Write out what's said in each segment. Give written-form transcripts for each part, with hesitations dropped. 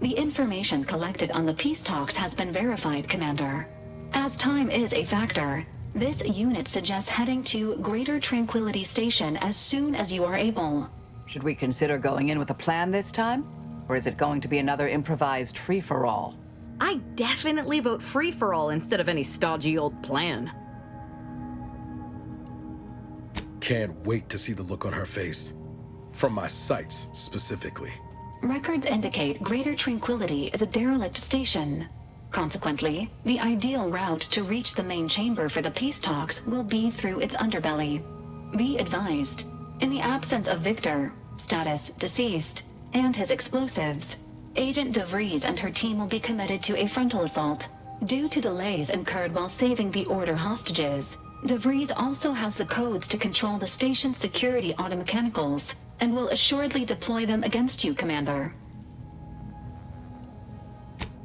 The information collected on the peace talks has been verified, Commander. As time is a factor, this unit suggests heading to Greater Tranquility Station as soon as you are able. Should we consider going in with a plan this time? Or is it going to be another improvised free-for-all? I definitely vote free-for-all instead of any stodgy old plan. Can't wait to see the look on her face. From my sights, specifically. Records indicate Greater Tranquility is a derelict station. Consequently, the ideal route to reach the main chamber for the peace talks will be through its underbelly. Be advised, in the absence of Victor, status deceased, and his explosives, Agent DeVries and her team will be committed to a frontal assault. Due to delays incurred while saving the Order hostages, DeVries also has the codes to control the station's security automechanicals, and will assuredly deploy them against you, Commander.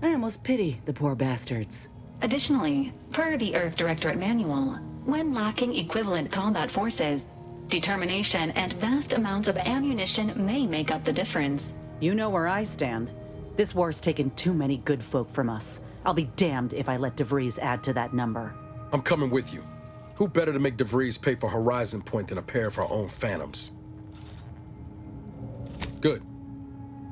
I almost pity the poor bastards. Additionally, per the Earth Directorate Manual, when lacking equivalent combat forces, determination and vast amounts of ammunition may make up the difference. You know where I stand. This war's taken too many good folk from us. I'll be damned if I let DeVries add to that number. I'm coming with you. Who better to make DeVries pay for Horizon Point than a pair of our own Phantoms? Good.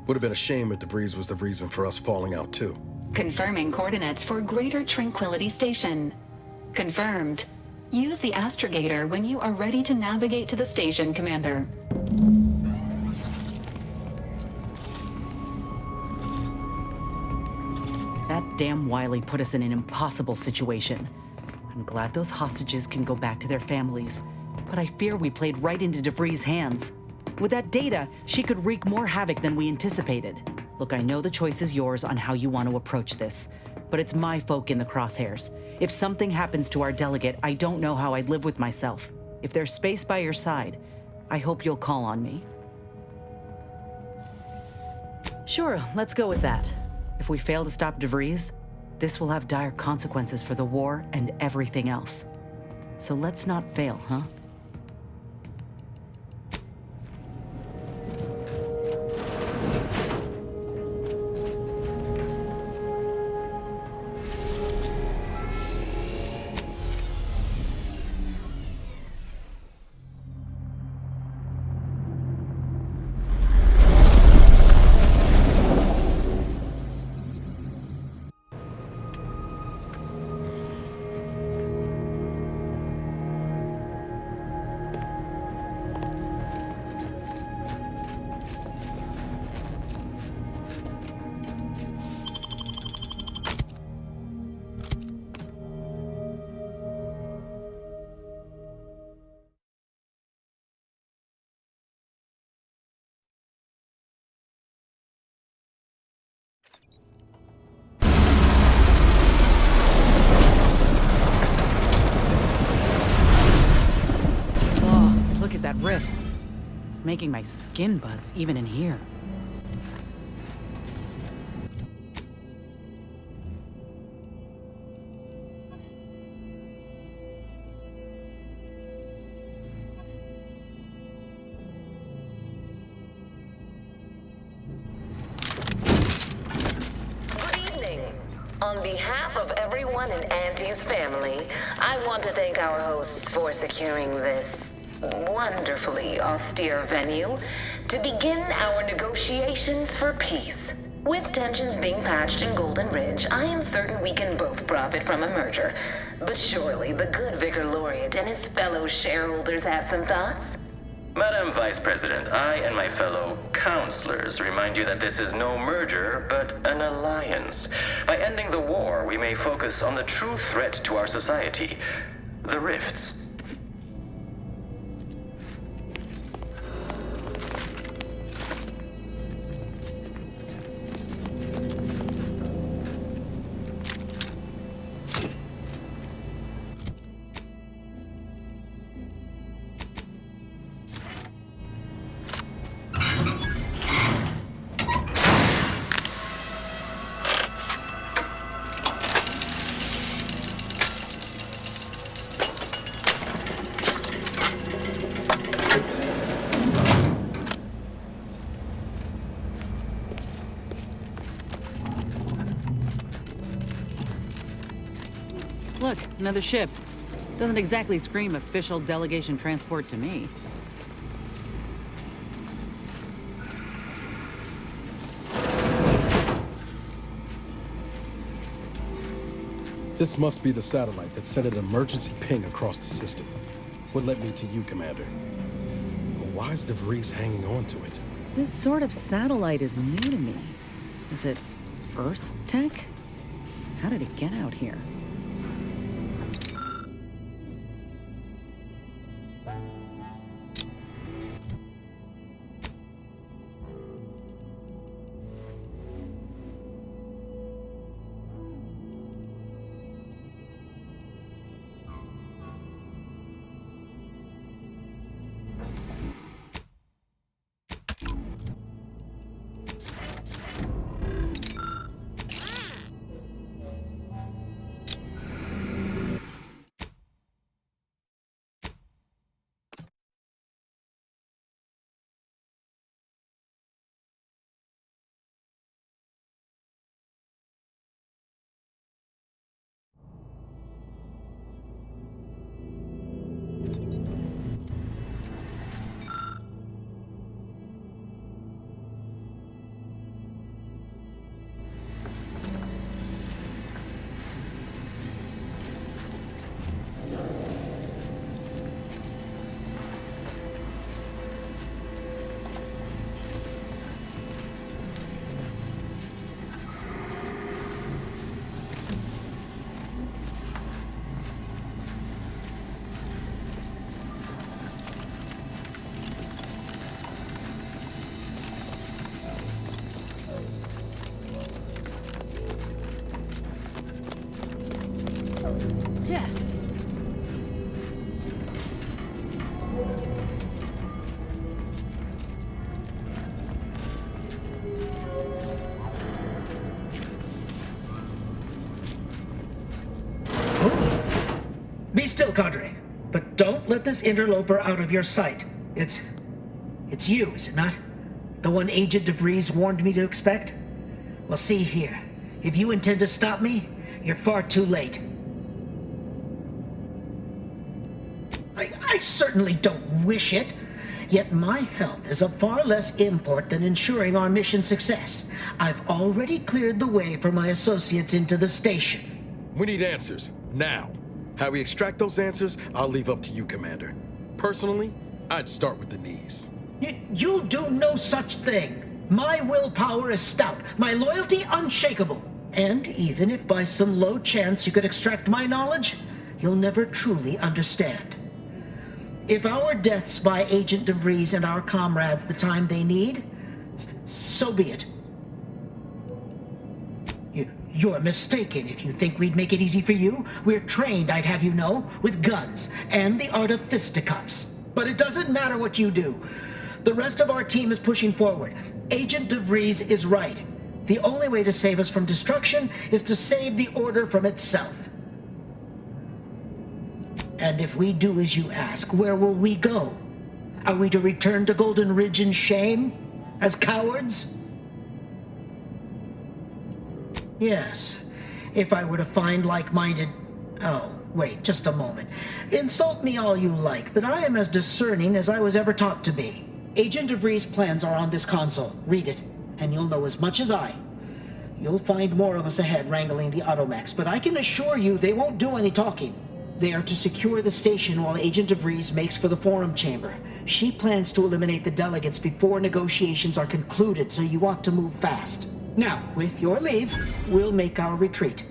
Would have been a shame if DeVries was the reason for us falling out too. Confirming coordinates for Greater Tranquility Station. Confirmed. Use the astrogator when you are ready to navigate to the station, Commander. That damn Wiley put us in an impossible situation. I'm glad those hostages can go back to their families, but I fear we played right into DeVries' hands. With that data, she could wreak more havoc than we anticipated. Look, I know the choice is yours on how you want to approach this, but it's my folk in the crosshairs. If something happens to our delegate, I don't know how I'd live with myself. If there's space by your side, I hope you'll call on me. Sure, let's go with that. If we fail to stop DeVries, this will have dire consequences for the war and everything else. So let's not fail, huh? Look at that rift. It's making my skin buzz even in here. On behalf of everyone in Auntie's family, I want to thank our hosts for securing this wonderfully austere venue to begin our negotiations for peace. With tensions being patched in Golden Ridge, I am certain we can both profit from a merger. But surely the good Vicar Laureate and his fellow shareholders have some thoughts? Madam Vice President, I and my fellow counselors remind you that this is no merger, but an alliance. By ending the war, we may focus on the true threat to our society, the rifts. Look, another ship. Doesn't exactly scream official delegation transport to me. This must be the satellite that sent an emergency ping across the system. What led me to you, Commander? But why is DeVries hanging on to it? This sort of satellite is new to me. Is it Earth tech? How did it get out here? Yeah. Be still, Cadre. But don't let this interloper out of your sight. It's you, is it not? The one Agent DeVries warned me to expect? Well, see here. If you intend to stop me, you're far too late. I certainly don't wish it. Yet my health is of far less import than ensuring our mission success. I've already cleared the way for my associates into the station. We need answers, now. How we extract those answers, I'll leave up to you, Commander. Personally, I'd start with the knees. You do no such thing. My willpower is stout, my loyalty unshakable. And even if by some low chance you could extract my knowledge, you'll never truly understand. If our deaths buy Agent DeVries and our comrades the time they need, so be it. You're mistaken if you think we'd make it easy for you. We're trained, I'd have you know, with guns and the art of fisticuffs. But it doesn't matter what you do. The rest of our team is pushing forward. Agent DeVries is right. The only way to save us from destruction is to save the Order from itself. And if we do as you ask, where will we go? Are we to return to Golden Ridge in shame? As cowards? Yes. If I were to find like-minded... Oh, wait, just a moment. Insult me all you like, but I am as discerning as I was ever taught to be. Agent DeVries' plans are on this console. Read it, and you'll know as much as I. You'll find more of us ahead wrangling the automechs, but I can assure you they won't do any talking. They are to secure the station while Agent DeVries makes for the forum chamber. She plans to eliminate the delegates before negotiations are concluded, so you ought to move fast. Now, with your leave, we'll make our retreat.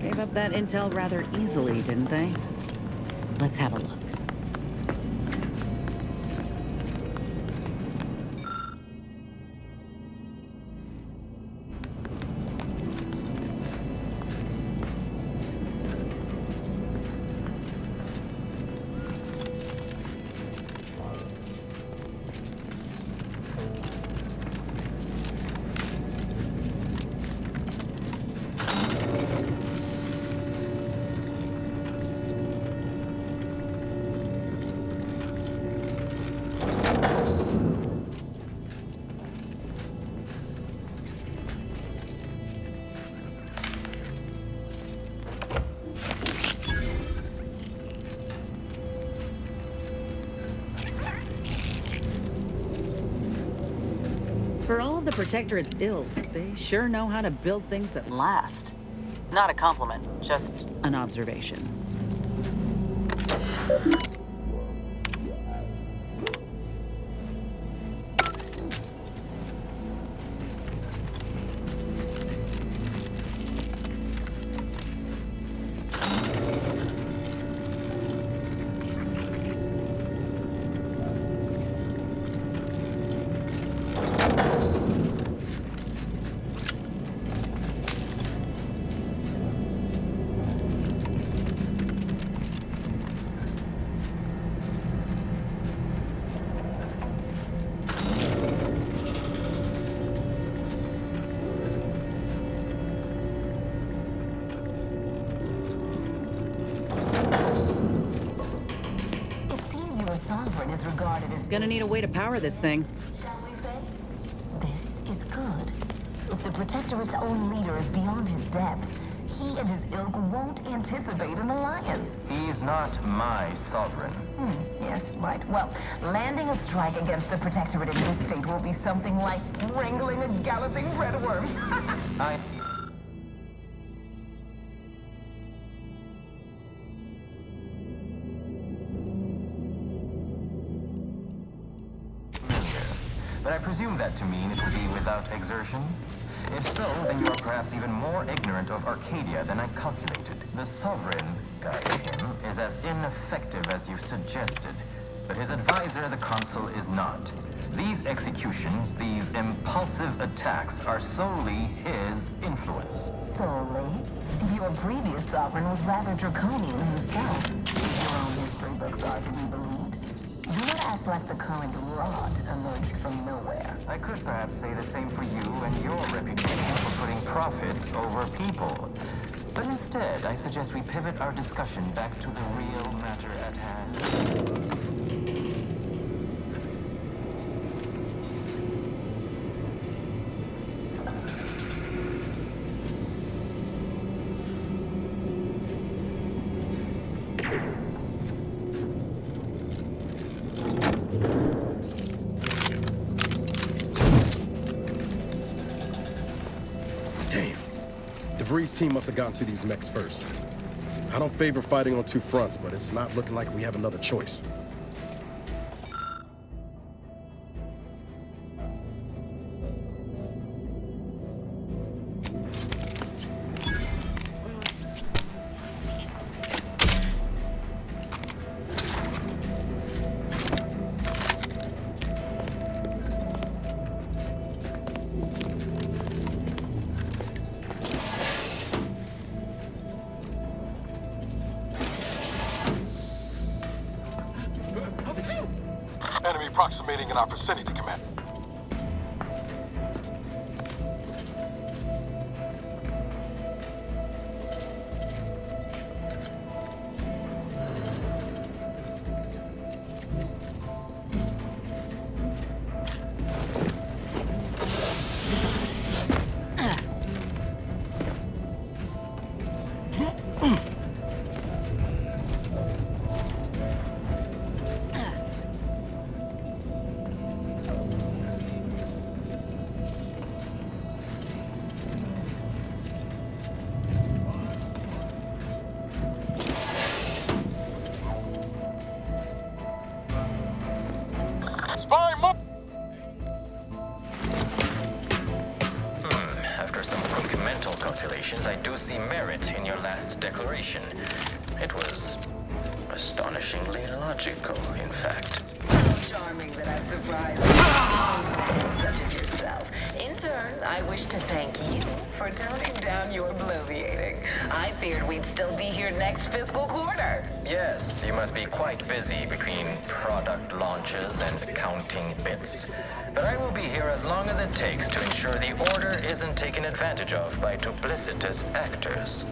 Gave up that intel rather easily, didn't they? Let's have a look. Protectorate's ills, they sure know how to build things that last. Not a compliment, just an observation. It seems your sovereign is regarded as... Gonna need a way to power this thing. Shall we say? This is good. If the Protectorate's own leader is beyond his depth, he and his ilk won't anticipate an alliance. He's not my sovereign. Yes, right. Well, landing a strike against the Protectorate in this state will be something like wrangling a galloping redworm. I... But I presume that to mean it will be without exertion? If so, then you are perhaps even more ignorant of Arcadia than I calculated. The Sovereign, guiding him, is as ineffective as you suggested. But his advisor, the Consul, is not. These executions, these impulsive attacks, are solely his influence. Solely? Your previous sovereign was rather draconian himself. If your own history books are to be believed. Do not act like the current rot emerged from nowhere. I could perhaps say the same for you and your reputation for putting profits over people. But instead, I suggest we pivot our discussion back to the real matter at hand. DeVries' team must have gotten to these mechs first. I don't favor fighting on two fronts, but it's not looking like we have another choice. Enemy approximating in our vicinity, Commander. After some quick mental calculations, I do see merit in your last declaration. It was astonishingly logical, in fact. How charming that I'm surprised by such as yourself. In turn, I wish to thank you for toning down your bloviating. I feared we'd still be here next fiscal quarter. Yes, you must be quite busy between product launches and counting bits. But I will be here as long as it takes to ensure the order isn't taken advantage of by duplicitous actors.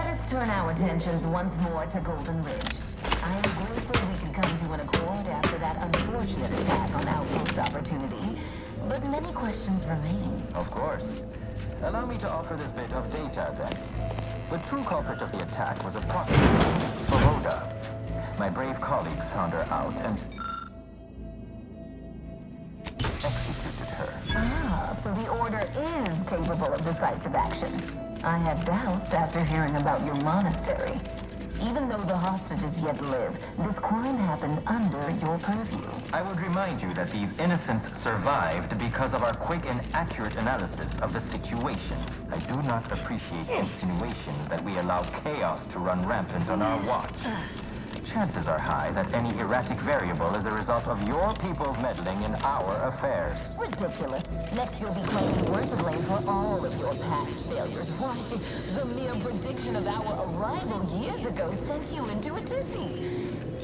Let us turn our attentions once more to Golden Ridge. I am grateful we could come to an accord after that unfortunate attack on Outpost Opportunity, but many questions remain. Of course. Allow me to offer this bit of data, then. The true culprit of the attack was approximately Svoboda. My brave colleagues found her out and executed her. Ah, so the Order is capable of decisive action. I had doubts after hearing about your monastery. Even though the hostages yet live, this crime happened under your purview. I would remind you that these innocents survived because of our quick and accurate analysis of the situation. I do not appreciate insinuations that we allow chaos to run rampant on our watch. Chances are high that any erratic variable is a result of your people meddling in our affairs. Ridiculous. Next you'll be claiming we're to blame for all of your past failures. Why, the mere prediction of our arrival years ago sent you into a tizzy.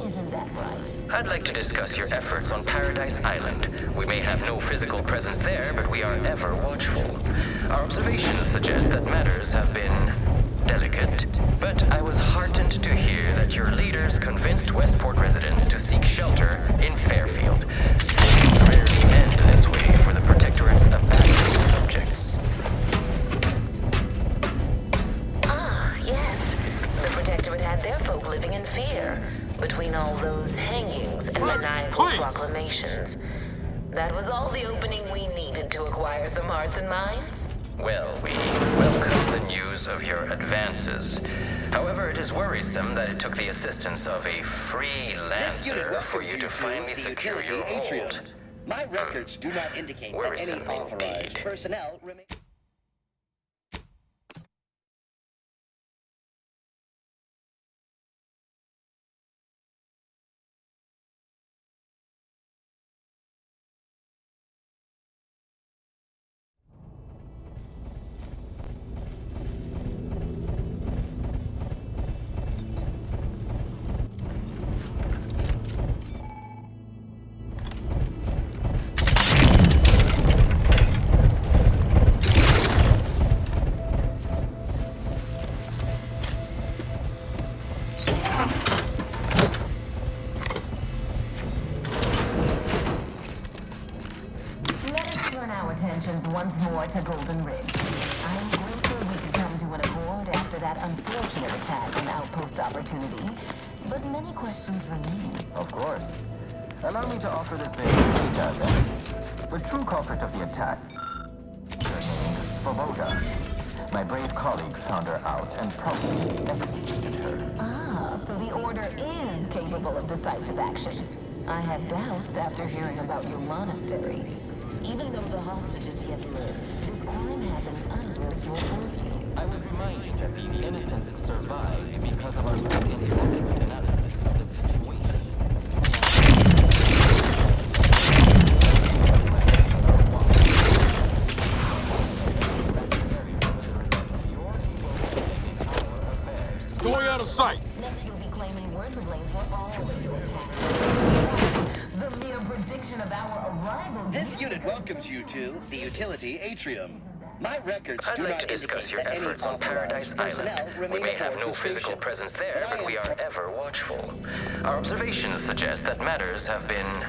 Isn't that right? I'd like to discuss your efforts on Paradise Island. We may have no physical presence there, but we are ever watchful. Our observations suggest that matters have been delicate, but I was heartened to hear that your leaders convinced Westport residents to seek shelter in Fairfield. Things rarely end this way for the Protectorate's abandoned subjects. Ah, yes. The Protectorate had their folk living in fear between all those hangings and maniacal proclamations. That was all the opening we needed to acquire some hearts and minds. Well, we welcome the news of your advances. However, it is worrisome that it took the assistance of a freelancer for you to finally secure your hold. My records do not indicate that any authorized personnel remain. Once more to Golden Ridge. I'm grateful we could come to an accord after that unfortunate attack on Outpost Opportunity, but many questions remain. Of course. Allow me to offer this bit of data, then. The true culprit of the attack, her name Svoboda. My brave colleagues found her out and promptly executed her. Ah, so the Order is capable of decisive action. I had doubts after hearing about your monastery. Even though the hostages yet live, this crime happened under your purview. I would remind you that these innocents survived because of our quick and accurate analysis of the situation. Going out of sight! Next you'll be claiming we're to blame for all of your past. The mere prediction of our arrival. This unit welcomes you to the utility atrium. My records I'd like to discuss your efforts on Paradise Island. We may have no physical presence there, but we are ever watchful. Our observations suggest that matters have been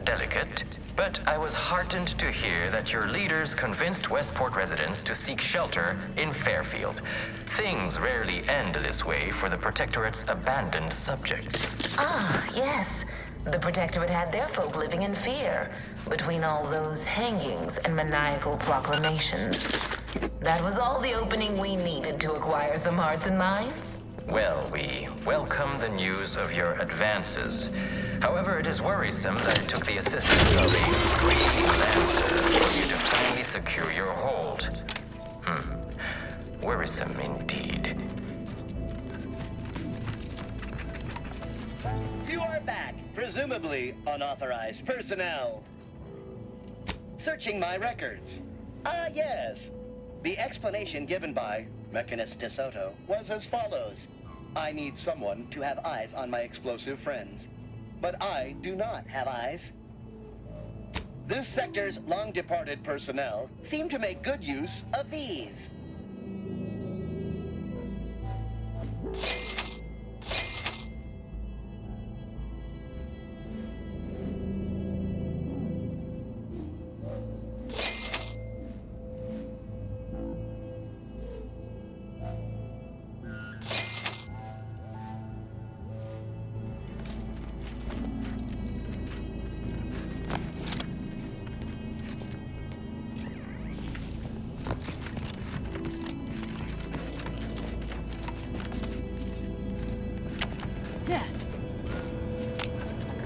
delicate, but I was heartened to hear that your leaders convinced Westport residents to seek shelter in Fairfield. Things rarely end this way for the Protectorate's abandoned subjects. Ah, yes. The Protectorate had their folk living in fear between all those hangings and maniacal proclamations. That was all the opening we needed to acquire some hearts and minds. Well, we welcome the news of your advances. However, it is worrisome that it took the assistance of a freelancer for you to finally secure your hold. Worrisome indeed. You are back, presumably unauthorized personnel. Searching my records. Ah, yes. The explanation given by Mechanist DeSoto was as follows. I need someone to have eyes on my explosive friends. But I do not have eyes. This sector's long-departed personnel seem to make good use of these.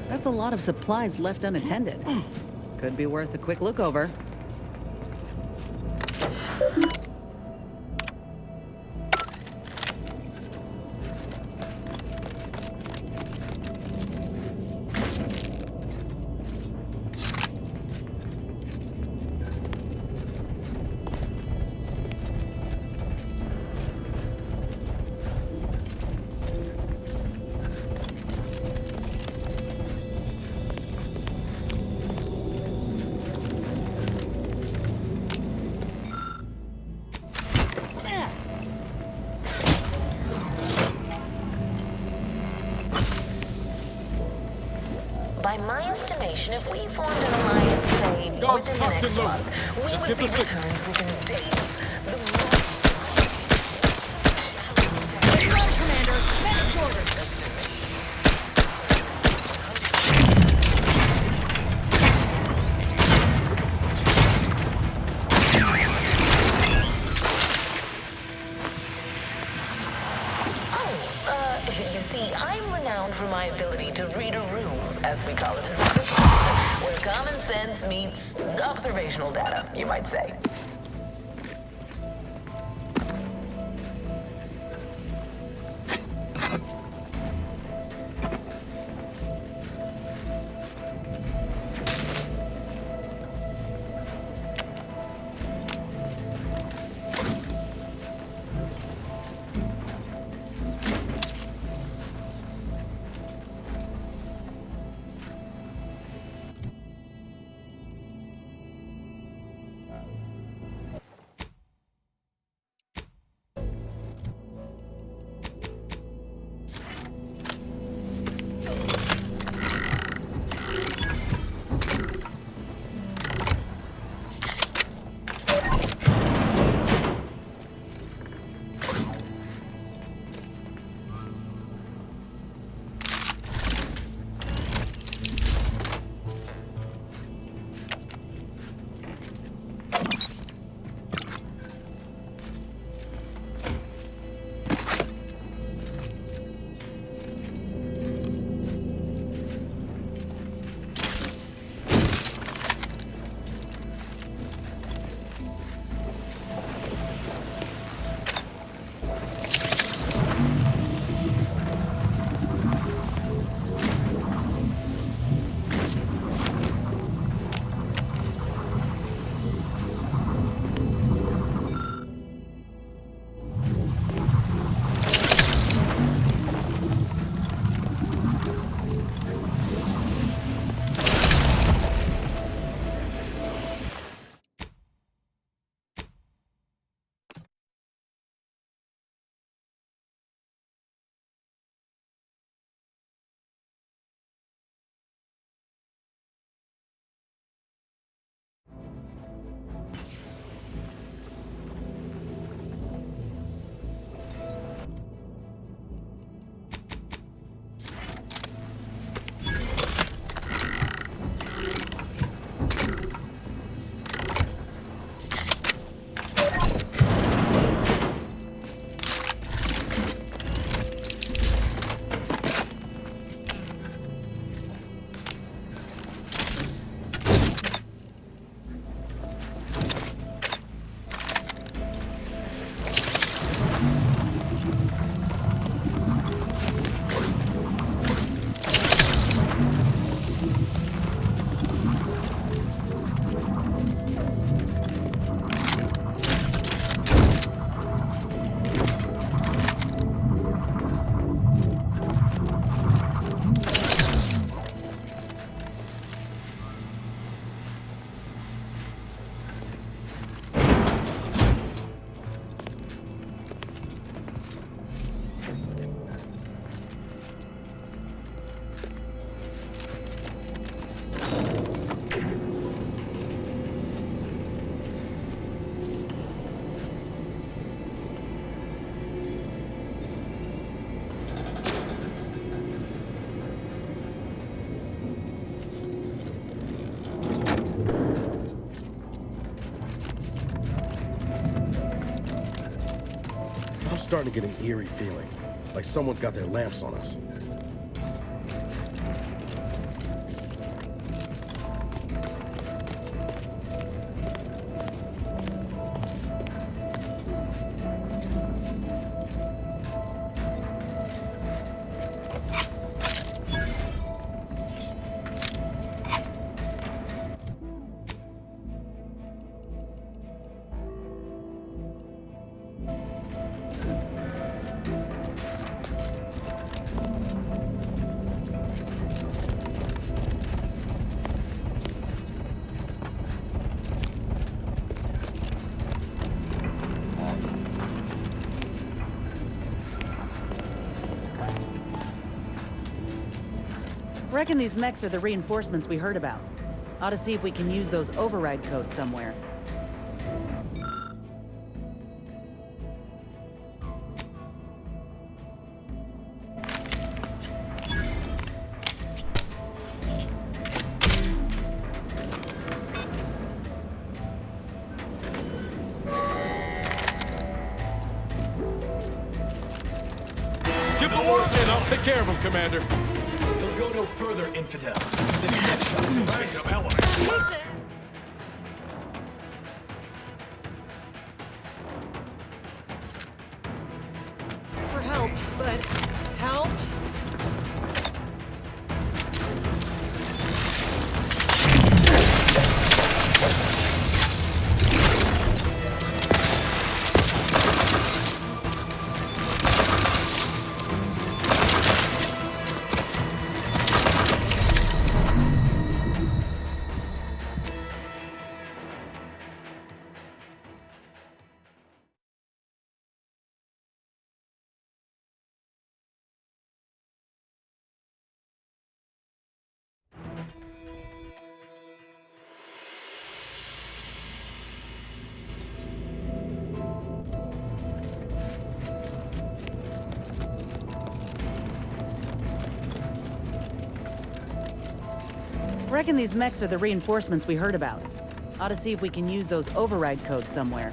That's a lot of supplies left unattended. Could be worth a quick look over. By my estimation, if we formed an alliance, say, Guns within the tucked next in low. month, we Just would get the see signal. returns within days. You see, I'm renowned for my ability to read a room, as we call it in medicine, where common sense meets observational data, you might say. I'm starting to get an eerie feeling, like someone's got their lamps on us. Reckon these mechs are the reinforcements we heard about. Ought to see if we can use those override codes somewhere. Give the orders in. I'll take care of him, Commander. You'll go no further, infidel. This next shot will make up allies. For help, but help? Reckon these mechs are the reinforcements we heard about. Ought to see if we can use those override codes somewhere.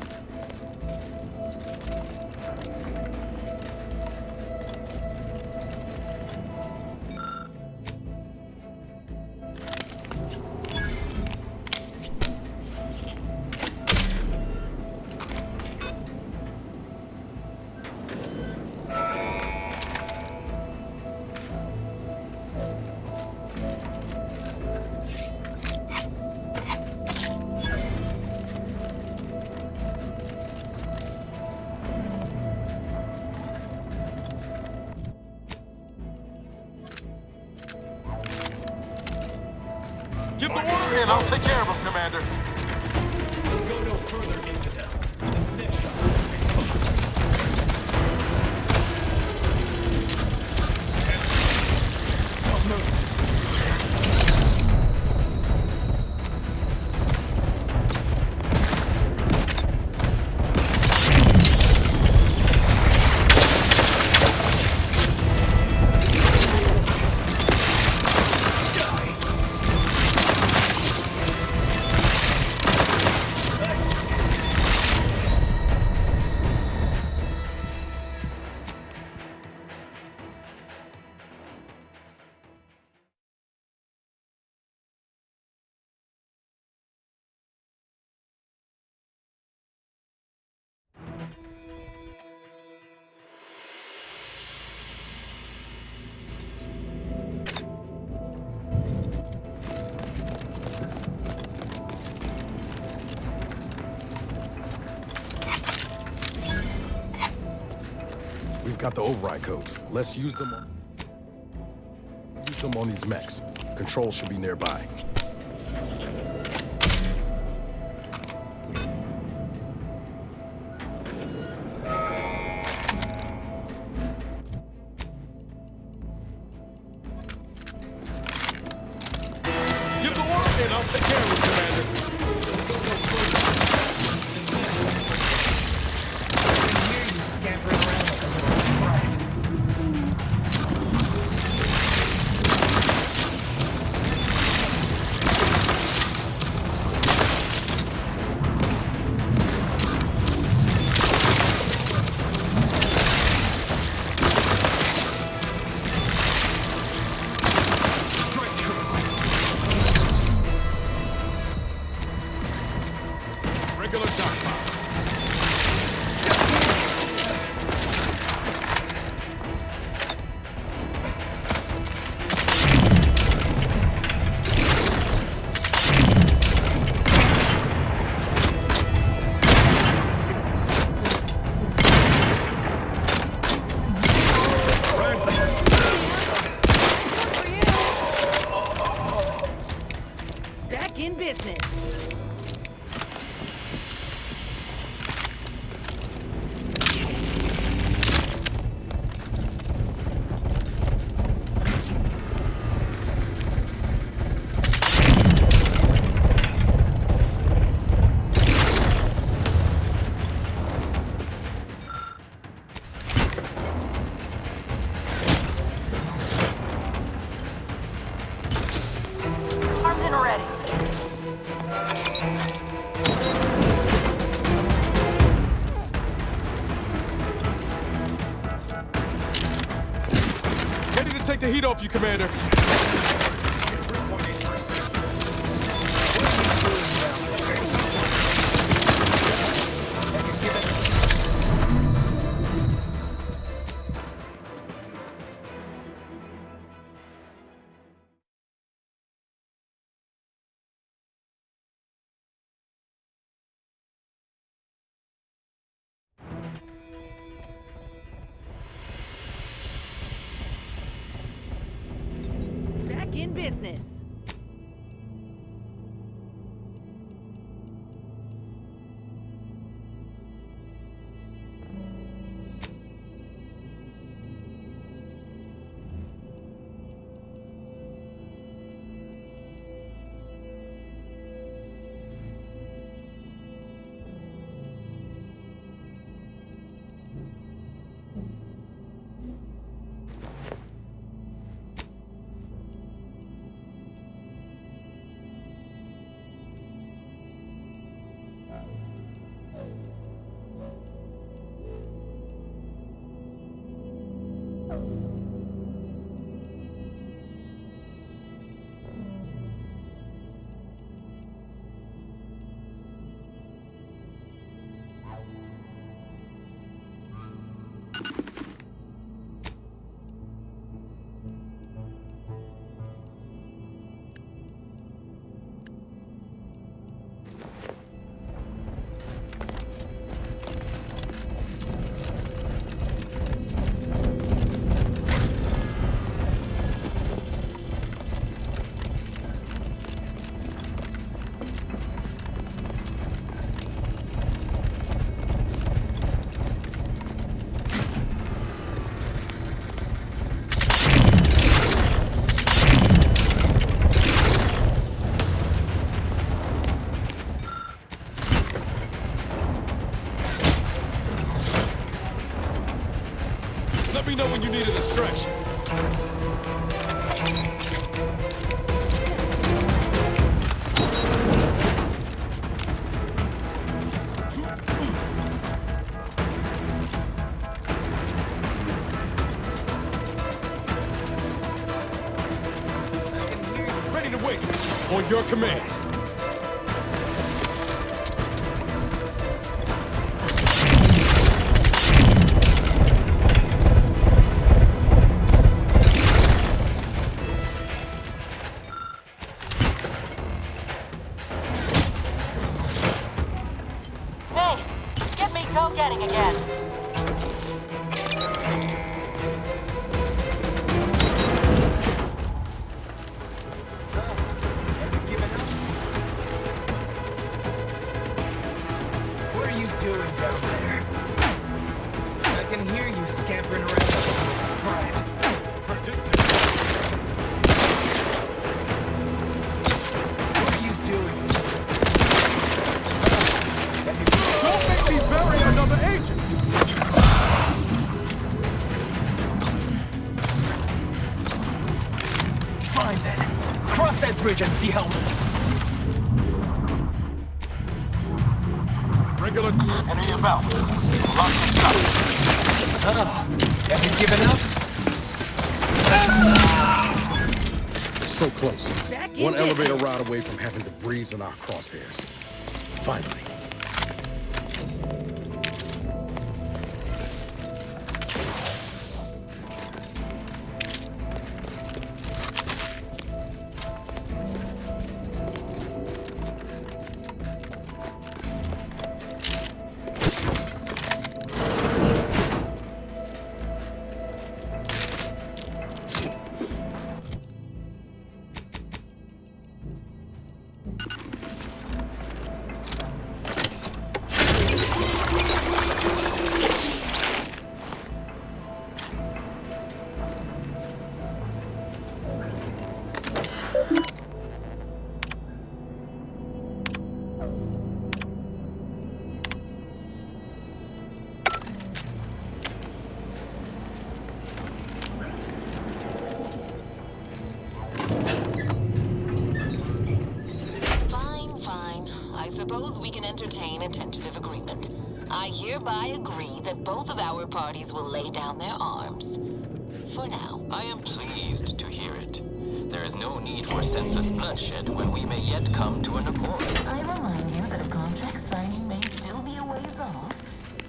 Give the order in. I'll take care of him, Commander. You'll go no further, infidel. This next shot will make up allies. Don't move. We've got the override codes. Let's use them on these mechs. Control should be nearby. Give the order in. I'll take care of him, Commander. Scampering around like a little sprite. take the heat off you, Commander. Back in business. Let me know when you need a distraction. Ready to waste. On your command. Getting again. What are you doing down there? I can hear you scampering around like a little sprite. What are you doing? Don't make me bury another agent! Fine then. Cross that bridge and see how Regular... Enemy about. Lock and stop. Have you given up? So close. One elevator ride away from having the breeze in our crosshairs. Finally. suppose we can entertain a tentative agreement. I hereby agree that both of our parties will lay down their arms. For now. I am pleased to hear it. There is no need for senseless bloodshed when we may yet come to an accord. I remind you that a contract signing may still be a ways off,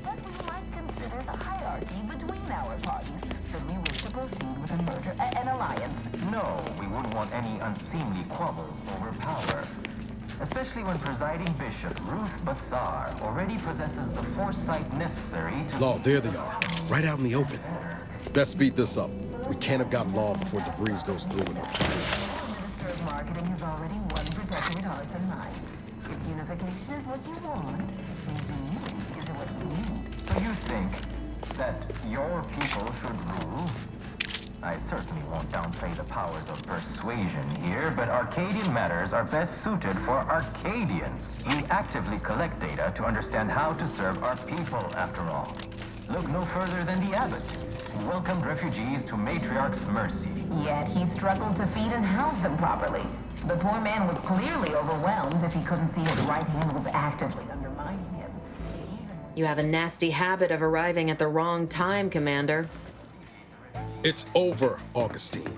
but we might consider the hierarchy between our parties should we wish to proceed with a merger, an alliance. No, we wouldn't want any unseemly quabbles over power. Especially when presiding bishop Ruth Bassar already possesses the foresight necessary to... Law, there they are. Right out in the open. Best speed this up. We can't have gotten Law before DeVries goes through with it. The Minister of Marketing has already won protectorate hearts and minds. If unification is what you want, engineering is what you need. So you think that your people should rule? I certainly won't downplay the powers of persuasion here, but Arcadian matters are best suited for Arcadians. We actively collect data to understand how to serve our people, after all. Look no further than the abbot, who welcomed refugees to Matriarch's mercy. Yet he struggled to feed and house them properly. The poor man was clearly overwhelmed if he couldn't see his right hand was actively undermining him. You have a nasty habit of arriving at the wrong time, Commander. It's over, Augustine.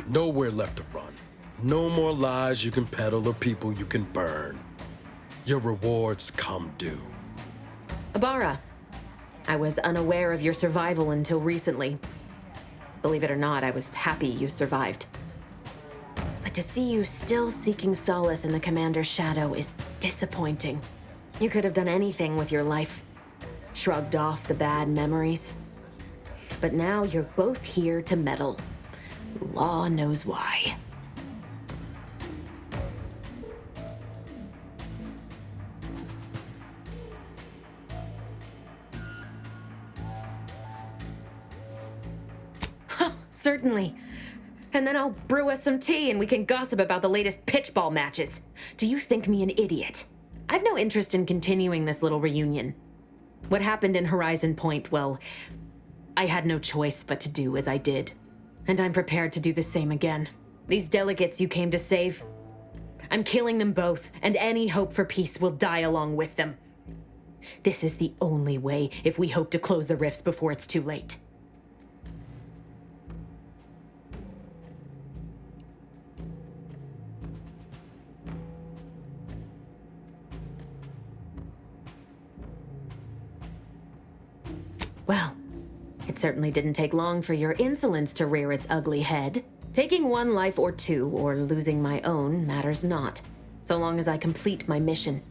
Nowhere left to run. No more lies you can peddle or people you can burn. Your rewards come due. Ibarra, I was unaware of your survival until recently. Believe it or not, I was happy you survived. But to see you still seeking solace in the Commander's shadow is disappointing. You could have done anything with your life. Shrugged off the bad memories. But now you're both here to meddle. Law knows why. Certainly. And then I'll brew us some tea and we can gossip about the latest pitchball matches. Do you think me an idiot? I've no interest in continuing this little reunion. What happened in Horizon Point, well, I had no choice but to do as I did. And I'm prepared to do the same again. These delegates you came to save, I'm killing them both, and any hope for peace will die along with them. This is the only way if we hope to close the rifts before it's too late. Well, it certainly didn't take long for your insolence to rear its ugly head. Taking one life or two, or losing my own, matters not, so long as I complete my mission.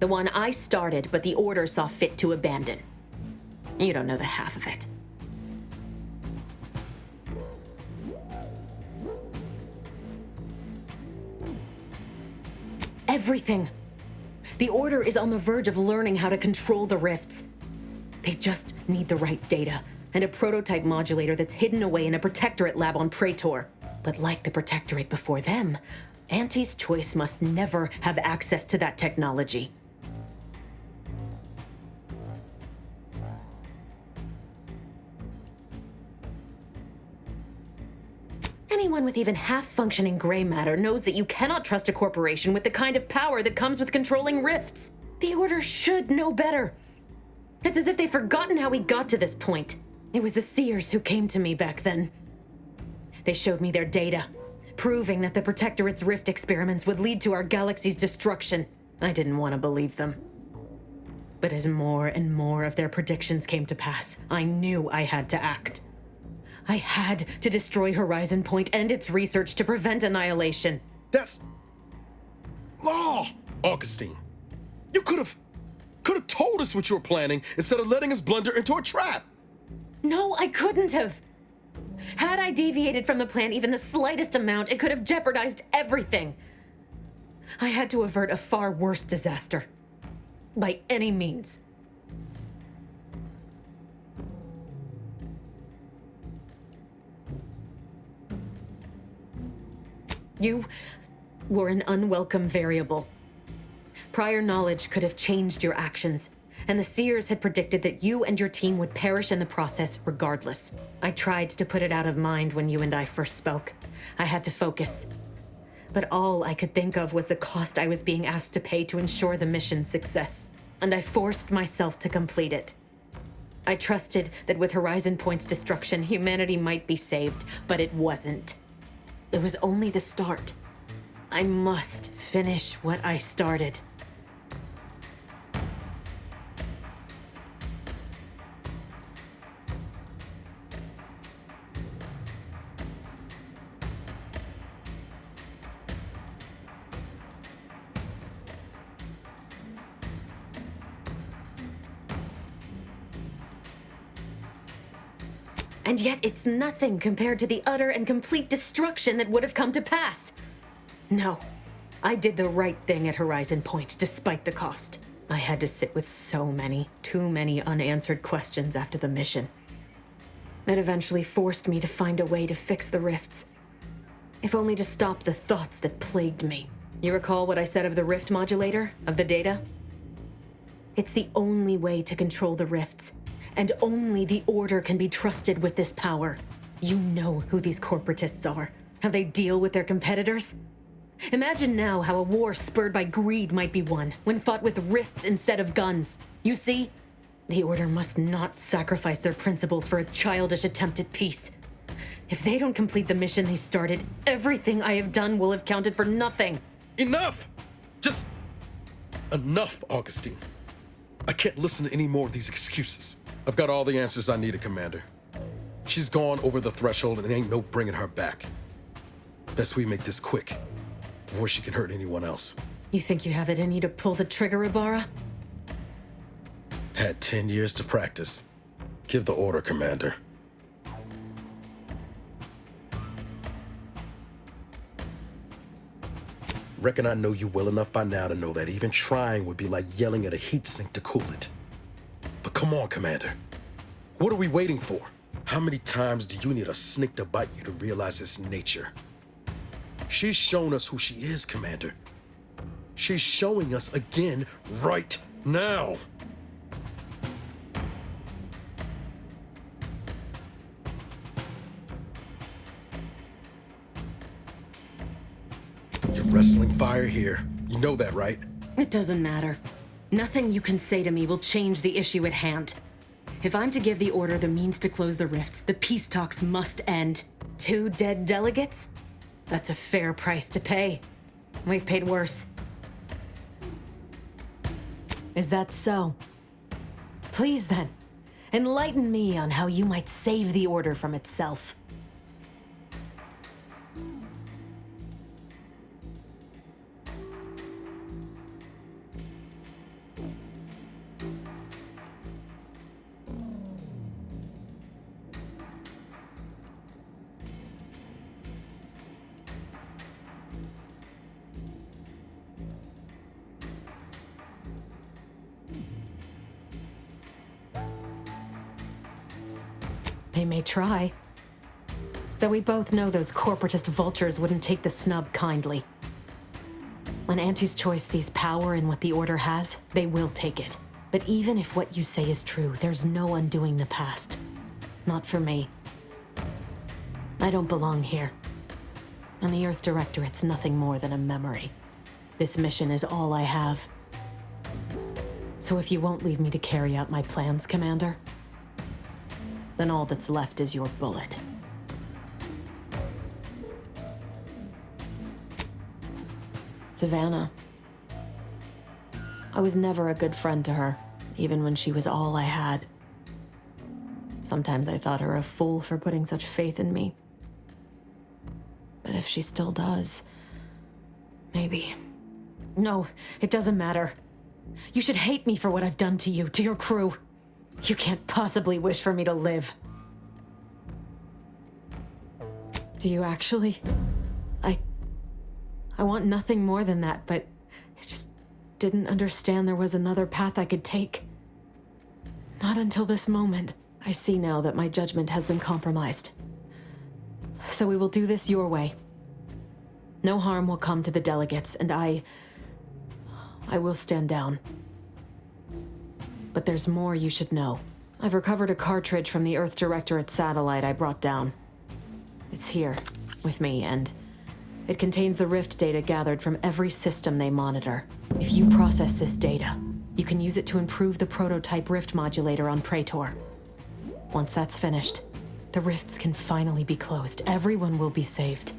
The one I started, but the Order saw fit to abandon. You don't know the half of it. Everything. The Order is on the verge of learning how to control the rifts. They just need the right data, and a prototype modulator that's hidden away in a Protectorate lab on Praetor. But like the Protectorate before them, Auntie's Choice must never have access to that technology. Anyone with even half-functioning gray matter knows that you cannot trust a corporation with the kind of power that comes with controlling rifts. The Order should know better. It's as if they've forgotten how we got to this point. It was the Seers who came to me back then. They showed me their data, proving that the Protectorate's rift experiments would lead to our galaxy's destruction. I didn't want to believe them. But as more and more of their predictions came to pass, I knew I had to act. I had to destroy Horizon Point and its research to prevent annihilation. That's... Law! Augustine, you could have told us what you were planning instead of letting us blunder into a trap. No, I couldn't have. Had I deviated from the plan even the slightest amount, it could have jeopardized everything. I had to avert a far worse disaster. By any means. You were an unwelcome variable. Prior knowledge could have changed your actions, and the Seers had predicted that you and your team would perish in the process regardless. I tried to put it out of mind when you and I first spoke. I had to focus. But all I could think of was the cost I was being asked to pay to ensure the mission's success, and I forced myself to complete it. I trusted that with Horizon Point's destruction, humanity might be saved, but it wasn't. It was only the start. I must finish what I started. And yet it's nothing compared to the utter and complete destruction that would have come to pass. No, I did the right thing at Horizon Point, despite the cost. I had to sit with too many unanswered questions after the mission. It eventually forced me to find a way to fix the rifts. If only to stop the thoughts that plagued me. You recall what I said of the rift modulator, of the data? It's the only way to control the rifts. And only the Order can be trusted with this power. You know who these corporatists are, how they deal with their competitors. Imagine now how a war spurred by greed might be won, when fought with rifts instead of guns. You see? The Order must not sacrifice their principles for a childish attempt at peace. If they don't complete the mission they started, everything I have done will have counted for nothing. Enough! Just enough, Augustine. I can't listen to any more of these excuses. I've got all the answers I needed, Commander. She's gone over the threshold and ain't no bringing her back. Best we make this quick, before she can hurt anyone else. You think you have it in you to pull the trigger, Ibarra? Had 10 years to practice. Give the order, Commander. Reckon I know you well enough by now to know that even trying would be like yelling at a heat sink to cool it. But come on, Commander. What are we waiting for? How many times do you need a snake to bite you to realize its nature? She's shown us who she is, Commander. She's showing us again right now. You're wrestling fire here. You know that, right? It doesn't matter. Nothing you can say to me will change the issue at hand. If I'm to give the Order the means to close the rifts, the peace talks must end. 2 dead delegates? That's a fair price to pay. We've paid worse. Is that so? Please then, enlighten me on how you might save the Order from itself. They may try. Though we both know those corporatist vultures wouldn't take the snub kindly. When Auntie's Choice sees power in what the Order has, they will take it. But even if what you say is true, there's no undoing the past. Not for me. I don't belong here. And the Earth Directorate's nothing more than a memory. This mission is all I have. So if you won't leave me to carry out my plans, Commander, then all that's left is your bullet. Savannah. I was never a good friend to her, even when she was all I had. Sometimes I thought her a fool for putting such faith in me. But if she still does, maybe. No, it doesn't matter. You should hate me for what I've done to you, to your crew. You can't possibly wish for me to live. Do you actually? I want nothing more than that, but I just didn't understand there was another path I could take. Not until this moment. I see now that my judgment has been compromised. So we will do this your way. No harm will come to the delegates, and I will stand down. But there's more you should know. I've recovered a cartridge from the Earth Directorate satellite I brought down. It's here, with me, and it contains the rift data gathered from every system they monitor. If you process this data, you can use it to improve the prototype rift modulator on Praetor. Once that's finished, the rifts can finally be closed. Everyone will be saved.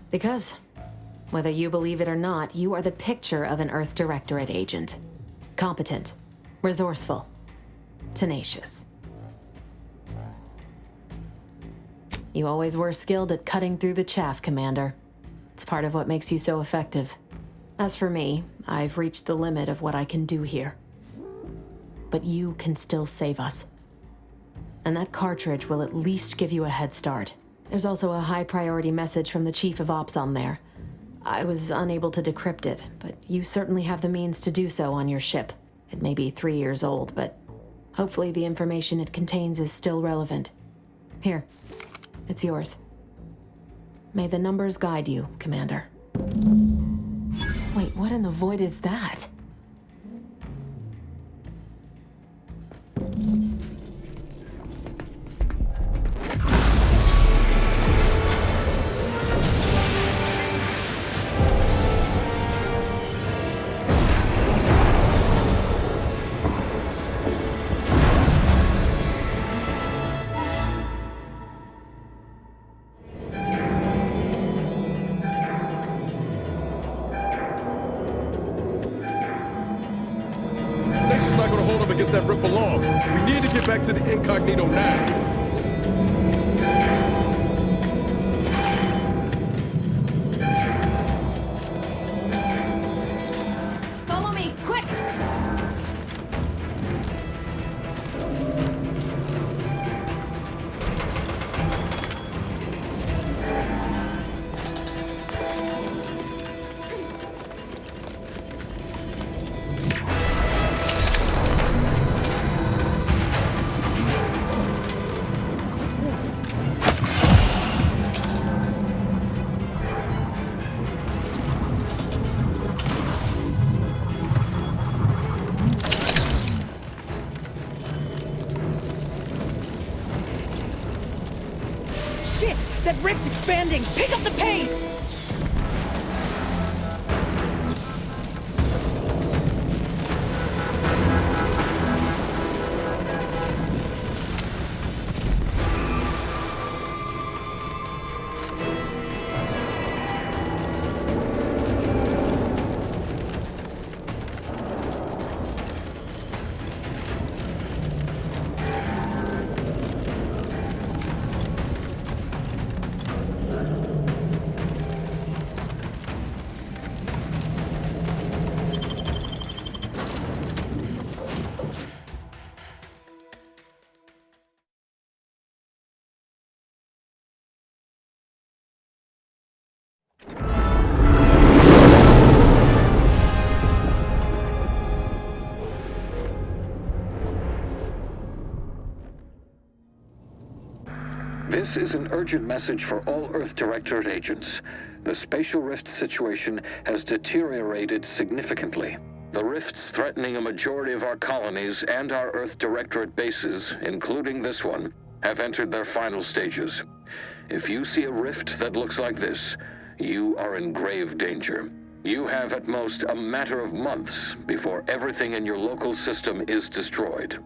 Because, whether you believe it or not, you are the picture of an Earth Directorate agent. Competent, resourceful, tenacious. You always were skilled at cutting through the chaff, Commander. It's part of what makes you so effective. As for me, I've reached the limit of what I can do here. But you can still save us. And that cartridge will at least give you a head start. There's also a high-priority message from the Chief of Ops on there. I was unable to decrypt it, but you certainly have the means to do so on your ship. It may be 3 years old, but hopefully the information it contains is still relevant. Here, it's yours. May the numbers guide you, Commander. Wait, what in the void is that? Against that rip along. We need to get back to the incognito now. Follow me, quick! That rift's expanding! Pick up the pace! This is an urgent message for all Earth Directorate agents. The spatial rift situation has deteriorated significantly. The rifts threatening a majority of our colonies and our Earth Directorate bases, including this one, have entered their final stages. If you see a rift that looks like this, you are in grave danger. You have at most a matter of months before everything in your local system is destroyed.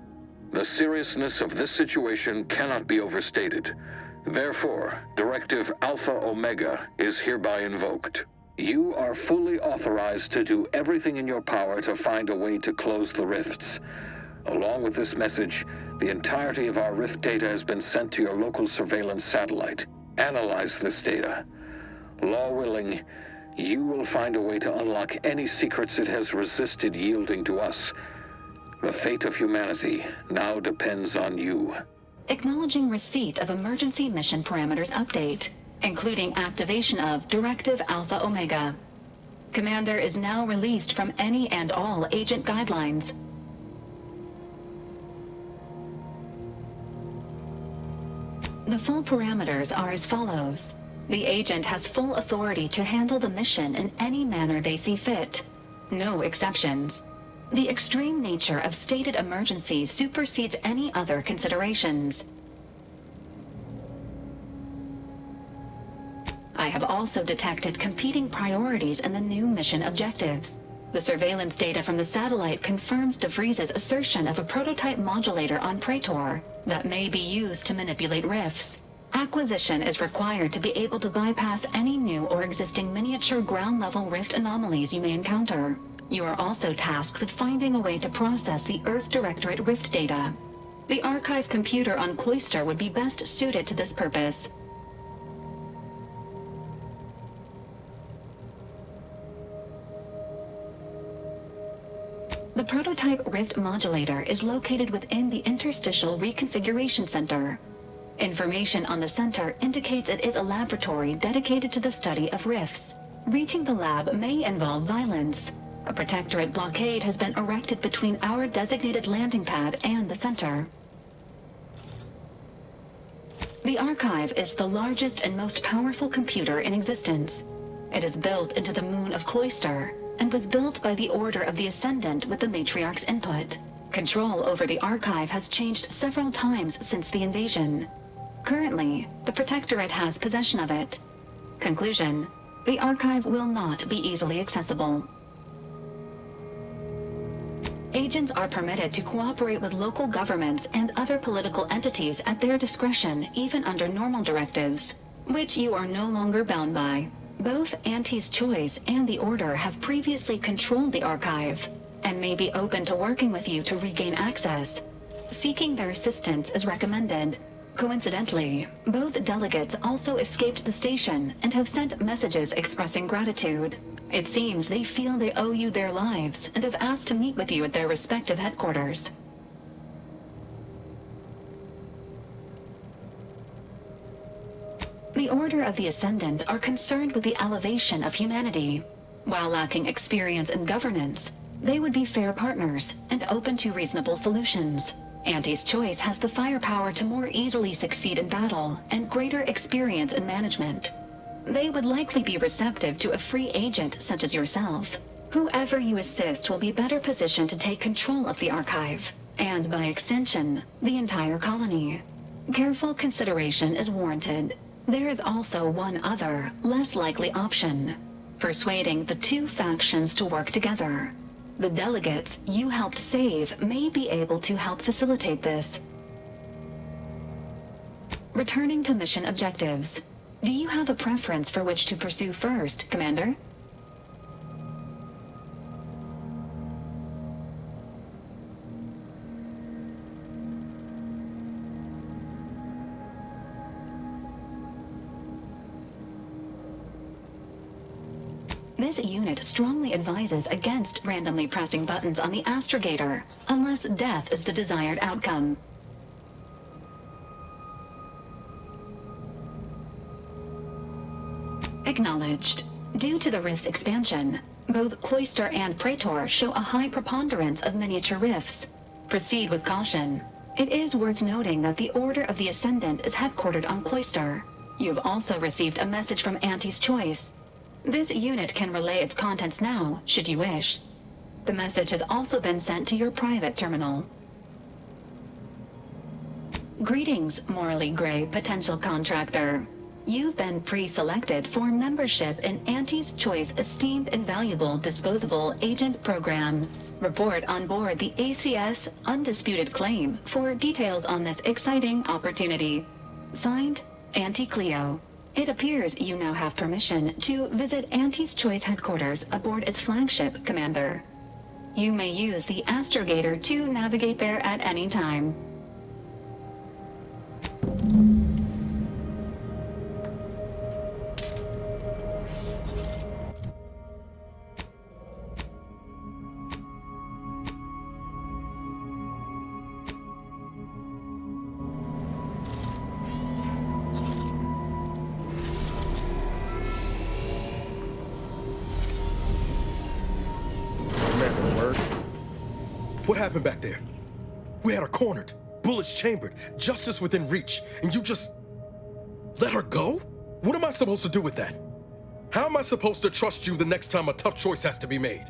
The seriousness of this situation cannot be overstated. Therefore, Directive Alpha Omega is hereby invoked. You are fully authorized to do everything in your power to find a way to close the rifts. Along with this message, the entirety of our rift data has been sent to your local surveillance satellite. Analyze this data. Law willing, you will find a way to unlock any secrets it has resisted yielding to us. The fate of humanity now depends on you. Acknowledging receipt of emergency mission parameters update, including activation of Directive Alpha Omega. Commander is now released from any and all agent guidelines. The full parameters are as follows. The agent has full authority to handle the mission in any manner they see fit. No exceptions. The extreme nature of stated emergencies supersedes any other considerations. I have also detected competing priorities in the new mission objectives. The surveillance data from the satellite confirms DeVries' assertion of a prototype modulator on Praetor that may be used to manipulate rifts. Acquisition is required to be able to bypass any new or existing miniature ground-level rift anomalies you may encounter. You are also tasked with finding a way to process the Earth Directorate rift data. The archive computer on Cloister would be best suited to this purpose. The prototype rift modulator is located within the Interstitial Reconfiguration Center. Information on the center indicates it is a laboratory dedicated to the study of rifts. Reaching the lab may involve violence. A protectorate blockade has been erected between our designated landing pad and the center. The archive is the largest and most powerful computer in existence. It is built into the moon of Cloister and was built by the Order of the Ascendant with the Matriarch's input. Control over the archive has changed several times since the invasion. Currently, the Protectorate has possession of it. Conclusion: the archive will not be easily accessible. Agents are permitted to cooperate with local governments and other political entities at their discretion, even under normal directives, which you are no longer bound by. Both Auntie's Choice and the Order have previously controlled the archive, and may be open to working with you to regain access. Seeking their assistance is recommended. Coincidentally, both delegates also escaped the station and have sent messages expressing gratitude. It seems they feel they owe you their lives and have asked to meet with you at their respective headquarters. The Order of the Ascendant are concerned with the elevation of humanity. While lacking experience in governance, they would be fair partners and open to reasonable solutions. Auntie's Choice has the firepower to more easily succeed in battle and greater experience in management. They would likely be receptive to a free agent such as yourself. Whoever you assist will be better positioned to take control of the archive, and by extension, the entire colony. Careful consideration is warranted. There is also one other, less likely option: persuading the two factions to work together. The delegates you helped save may be able to help facilitate this. Returning to mission objectives. Do you have a preference for which to pursue first, Commander? This unit strongly advises against randomly pressing buttons on the astrogator, unless death is the desired outcome. Acknowledged. Due to the rift's expansion, both Cloister and Praetor show a high preponderance of miniature rifts. Proceed with caution. It is worth noting that the Order of the Ascendant is headquartered on Cloister. You've also received a message from Auntie's Choice. This unit can relay its contents now, should you wish. The message has also been sent to your private terminal. Greetings, morally gray potential contractor. You've been pre-selected for membership in Auntie's Choice Esteemed Invaluable Disposable Agent Program. Report on board the ACS Undisputed Claim for details on this exciting opportunity. Signed, Auntie Cleo. It appears you now have permission to visit Auntie's Choice headquarters aboard its flagship, Commander. You may use the astrogator to navigate there at any time. What happened back there? We had her cornered, bullets chambered, justice within reach, and you just let her go? What am I supposed to do with that? How am I supposed to trust you the next time a tough choice has to be made?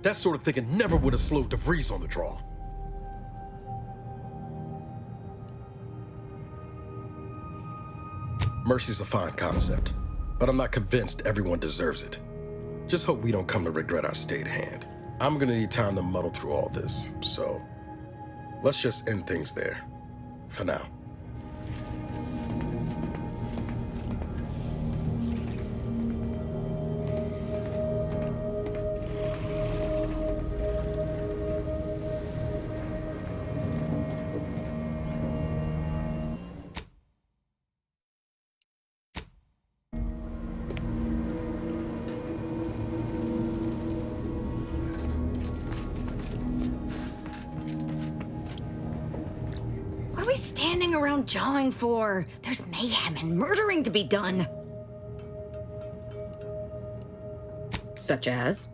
That sort of thinking never would have slowed DeVries on the draw. Mercy's a fine concept, but I'm not convinced everyone deserves it. Just hope we don't come to regret our stayed hand. I'm gonna need time to muddle through all this, so let's just end things there, for now. What are we standing around jawing for? There's mayhem and murdering to be done. Such as?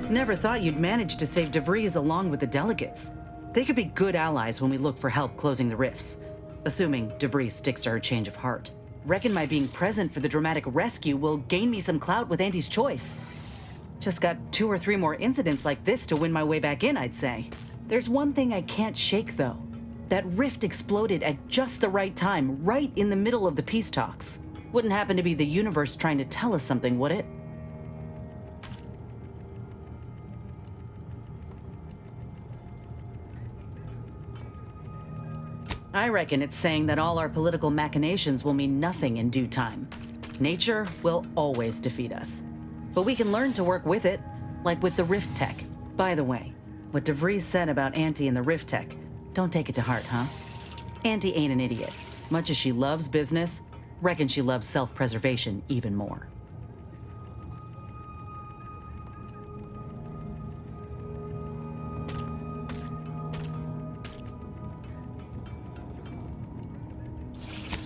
Never thought you'd manage to save DeVries along with the delegates. They could be good allies when we look for help closing the rifts. Assuming DeVries sticks to her change of heart. Reckon my being present for the dramatic rescue will gain me some clout with Auntie's choice. Just got 2 or 3 more incidents like this to win my way back in, I'd say. There's one thing I can't shake, though. That rift exploded at just the right time, right in the middle of the peace talks. Wouldn't happen to be the universe trying to tell us something, would it? I reckon it's saying that all our political machinations will mean nothing in due time. Nature will always defeat us. But we can learn to work with it, like with the Rift Tech. By the way, what DeVries said about Auntie and the Rift Tech, don't take it to heart, huh? Auntie ain't an idiot. Much as she loves business, reckon she loves self-preservation even more.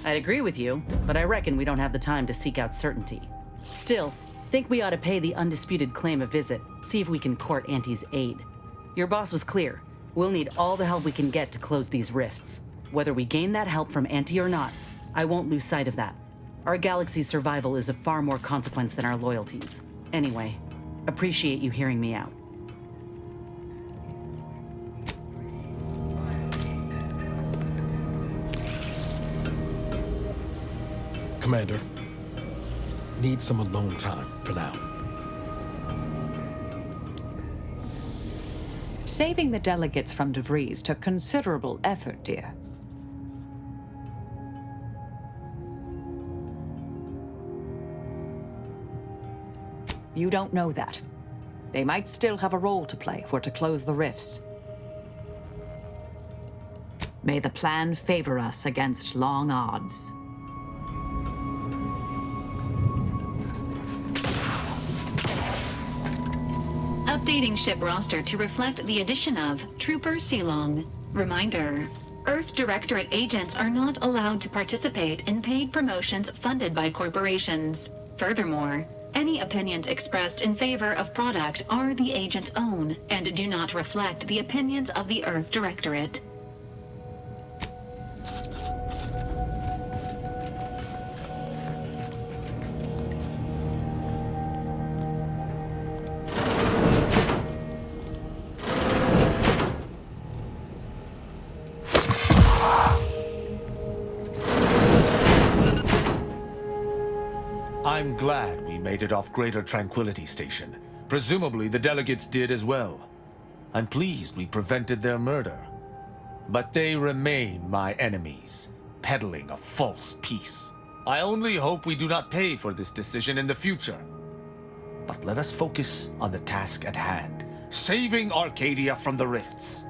I'd agree with you, but I reckon we don't have the time to seek out certainty. Still, think we ought to pay the undisputed claim a visit, see if we can court Auntie's aid. Your boss was clear. We'll need all the help we can get to close these rifts. Whether we gain that help from Auntie or not, I won't lose sight of that. Our galaxy's survival is of far more consequence than our loyalties. Anyway, appreciate you hearing me out. Commander, need some alone time for now. Saving the delegates from DeVries took considerable effort, dear. You don't know that. They might still have a role to play if we're to close the rifts. May the plan favor us against long odds. Updating ship roster to reflect the addition of Trooper Silong. Reminder: Earth Directorate agents are not allowed to participate in paid promotions funded by corporations. Furthermore, any opinions expressed in favor of product are the agent's own and do not reflect the opinions of the Earth Directorate. I'm glad we made it off Greater Tranquility Station. Presumably the delegates did as well. I'm pleased we prevented their murder. But they remain my enemies, peddling a false peace. I only hope we do not pay for this decision in the future. But let us focus on the task at hand, saving Arcadia from the rifts.